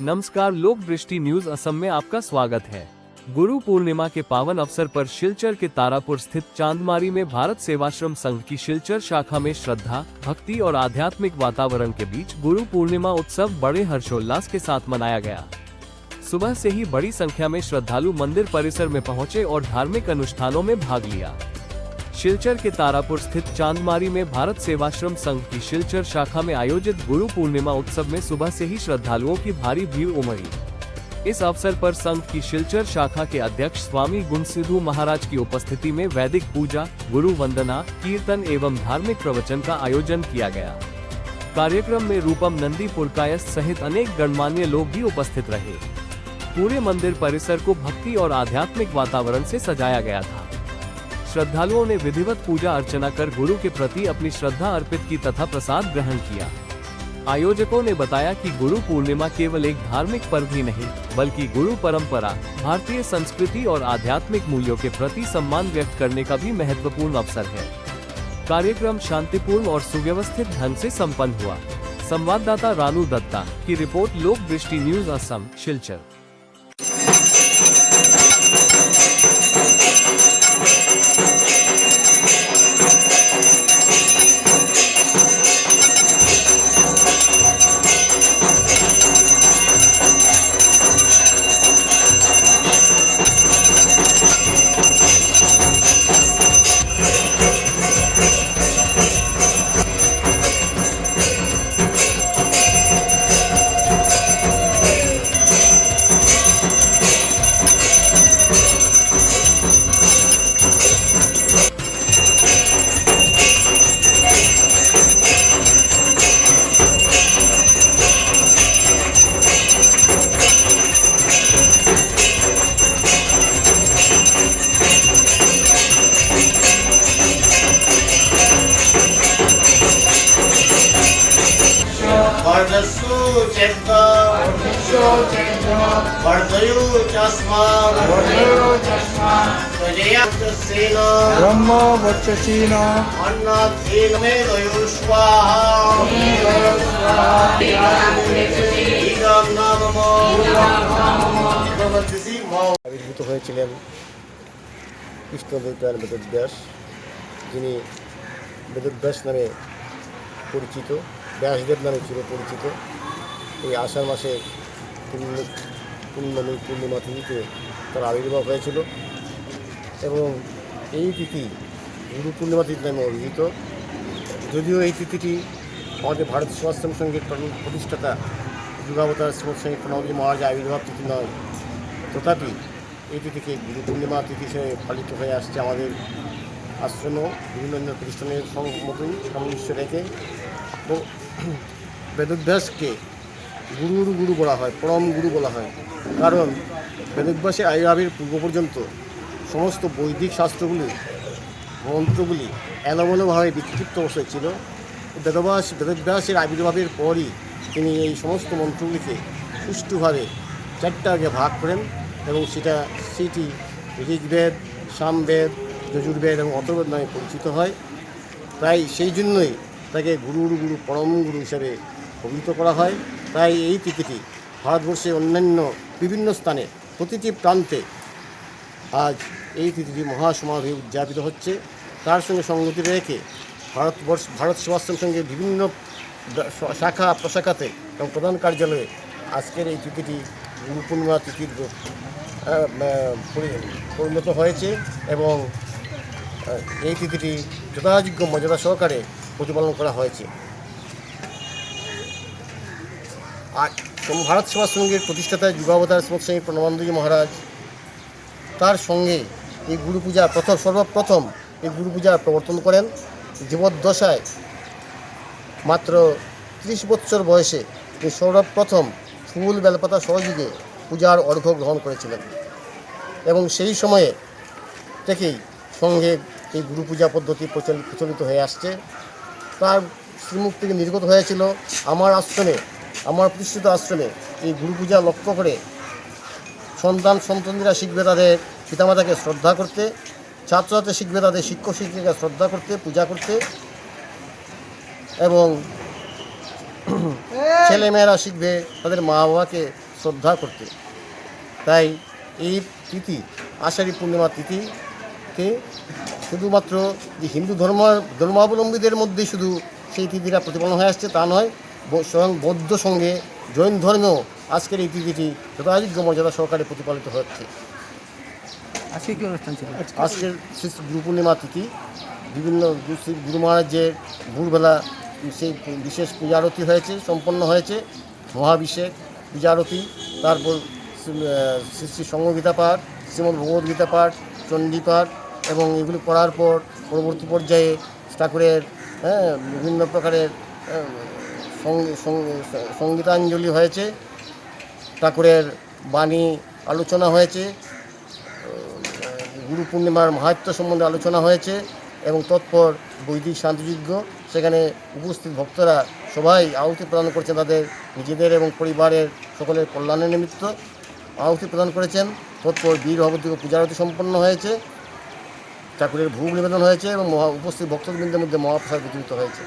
नमस्कार, लोक दृष्टि न्यूज असम में आपका स्वागत है। गुरु पूर्णिमा के पावन अवसर पर शिलचर के तारापुर स्थित चांदमारी में भारत सेवाश्रम संघ की शिलचर शाखा में श्रद्धा, भक्ति और आध्यात्मिक वातावरण के बीच गुरु पूर्णिमा उत्सव बड़े हर्षोल्लास के साथ मनाया गया। सुबह से ही बड़ी संख्या में श्रद्धालु मंदिर परिसर में पहुंचे और धार्मिक अनुष्ठानों में भाग लिया। शिलचर के तारापुर स्थित चांदमारी में भारत सेवाश्रम संघ की शिलचर शाखा में आयोजित गुरु पूर्णिमा उत्सव में सुबह से ही श्रद्धालुओं की भारी भीड़ उमड़ी। इस अवसर पर संघ की शिलचर शाखा के अध्यक्ष स्वामी गुणसिद्धू महाराज की उपस्थिति में वैदिक पूजा, गुरु वंदना, कीर्तन एवं धार्मिक प्रवचन का आयोजन किया गया। कार्यक्रम में रूपम नंदी पुरकायस्थ सहित अनेक गणमान्य लोग भी उपस्थित रहे। पूरे मंदिर परिसर को भक्ति और आध्यात्मिक वातावरण से सजाया गया था। श्रद्धालुओं ने विधिवत पूजा अर्चना कर गुरु के प्रति अपनी श्रद्धा अर्पित की तथा प्रसाद ग्रहण किया। आयोजकों ने बताया कि गुरु पूर्णिमा केवल एक धार्मिक पर्व ही नहीं, बल्कि गुरु परंपरा, भारतीय संस्कृति और आध्यात्मिक मूल्यों के प्रति सम्मान व्यक्त करने का भी महत्वपूर्ण अवसर है। कार्यक्रम शांतिपूर्ण और सुव्यवस्थित ढंग से संपन्न हुआ। संवाददाता रानू दत्ता की रिपोर्ट, लोक दृष्टि न्यूज असम, शिलचर। ब्रह्म वच्चसीन আবির্ভূত হয়েছিলেন কৃষ্ণদেব বেদব্যাস, যিনি বেদব্যাস নামে পরিচিত, ব্যাসদেব নামে চিরপরিচিত। এই আষাঢ় মাসে পূর্ণিমা তিথিতে তার আবির্ভাব হয়েছিল এবং এই তিথি গুরু পূর্ণিমা তিথি নামে অভিহিত। যদিও এই তিথিটি আমাদের ভারত সেবাশ্রম সংঘের প্রতিষ্ঠাতা যুগাবতার শ্রী প্রণবজি মহারাজ আবির্ভাব তিথি নয়, তথাপি এই তিথিকে গুরু পূর্ণিমা তিথি হিসেবে পালিত হয়ে আসছে আমাদের আশ্রমেও বিভিন্ন প্রতিষ্ঠানের মতোই সামঞ্জস্য রেখে। তো বেদব্যাসকে গুরু বলা হয়, পরম গুরু বলা হয়, কারণ বেদব্যাসের আবির্ভাবের পূর্ব পর্যন্ত সমস্ত বৈদিক শাস্ত্রগুলি, মন্ত্রগুলি এলোমেলোভাবে বিক্ষিপ্ত অবস্থায় ছিল। বেদব্যাসের আবির্ভাবের পরই তিনি এই সমস্ত মন্ত্রগুলিকে সুষ্ঠুভাবে চারটা আগে ভাগ করেন এবং সেটি ঋগ্বেদ, সামবেদ, যজুর্বেদ এবং অথর্ববেদ নামে পরিচিত হয়। তাই সেই জন্যই তাকে গুরু পরম গুরু হিসাবে অভিহিত করা হয়। তাই এই তিথিটি ভারতবর্ষের অন্যান্য বিভিন্ন স্থানে প্রতিটি প্রান্তে আজ এই তিথিটি মহাসমারোহে উদযাপিত হচ্ছে। তার সঙ্গে সঙ্গতি রেখে ভারত সেবাশ্রম সংঘের বিভিন্ন শাখা প্রশাখাতে এবং প্রধান কার্যালয়ে আজকের এই তিথিটি গুরু পূর্ণিমা তিথির পরিণত হয়েছে এবং এই তিথিটি যথাযোগ্য মর্যাদা সহকারে প্রতিপালন করা হয়েছে। আর ভারত সেবাশ্রমের প্রতিষ্ঠাতা যুগাবতার শ্রী প্রণবানন্দজি মহারাজ তার সঙ্গে এই গুরু পূজা সর্বপ্রথম এই গুরু পূজার প্রবর্তন করেন। জীবদ্দশায় মাত্র 30 বৎসর বয়সে তিনি সর্বপ্রথম ফুল বেলপাতা সহযোগে পূজার অর্ঘ্য গ্রহণ করেছিলেন এবং সেই সময়ে থেকেই সঙ্গে এই গুরু পূজা পদ্ধতি প্রচলিত হয়ে আসছে। তার শ্রীমুখ থেকে নির্গত হয়েছিল আমার প্রতিষ্ঠিত আশ্রমে এই গুরু পূজা লক্ষ্য করে সন্তানরা শিখবে তাদের পিতামাতাকে শ্রদ্ধা করতে, ছাত্রছাত্রী শিখবে তাদের শিক্ষক শিক্ষিকাকে শ্রদ্ধা করতে, পূজা করতে এবং ছেলেমেয়েরা শিখবে তাদের মা বাবাকে শ্রদ্ধা করতে। তাই এই তিথি আষাঢ়ী পূর্ণিমা তিথিতে শুধুমাত্র যে হিন্দু ধর্মাবলম্বীদের মধ্যেই শুধু সেই তিথিটা প্রতিপালন হয়ে আসছে তা নয়, স্বয়ং বৌদ্ধ সঙ্গে জৈন ধর্মেও আজকের এই তিথিটি যথাযোগ্য মর্যাদা সহকারে প্রতিপালিত হচ্ছে। আজকে কি অনুষ্ঠান ছিল? আজকের শ্রী গুরু পূর্ণিমা তিথি বিভিন্ন গুরু মহারাজের ভোরবেলা সেই বিশেষ পূজা আরতি হয়েছে, সম্পন্ন হয়েছে, মহাভিষেক পূজা আরতি, তারপর শ্রী শ্রী সঙ্গগীতা পাঠ, শ্রীমদ্ ভগবদ্গীতা পাঠ, চণ্ডী পাঠ, এবং এগুলি করার পর পরবর্তী পর্যায়ে ঠাকুরের বিভিন্ন প্রকারের সঙ্গীতাঞ্জলি হয়েছে, ঠাকুরের বাণী আলোচনা হয়েছে, গুরু পূর্ণিমার মাহাত্ম্য সম্বন্ধে আলোচনা হয়েছে এবং তৎপর বৈদিক শান্তিযজ্ঞ। সেখানে উপস্থিত ভক্তরা সবাই আহুতি প্রদান করেছেন, তাদের নিজেদের এবং পরিবারের সকলের কল্যাণের নিমিত্ত আহুতি প্রদান করেছেন। তৎপর বীর ভগবতী পূজারতি সম্পন্ন হয়েছে, ঠাকুরের ভোগ নিবেদন হয়েছে এবং উপস্থিত ভক্তবৃন্দের মধ্যে মহাপ্রসাদ বিতরিত হয়েছে।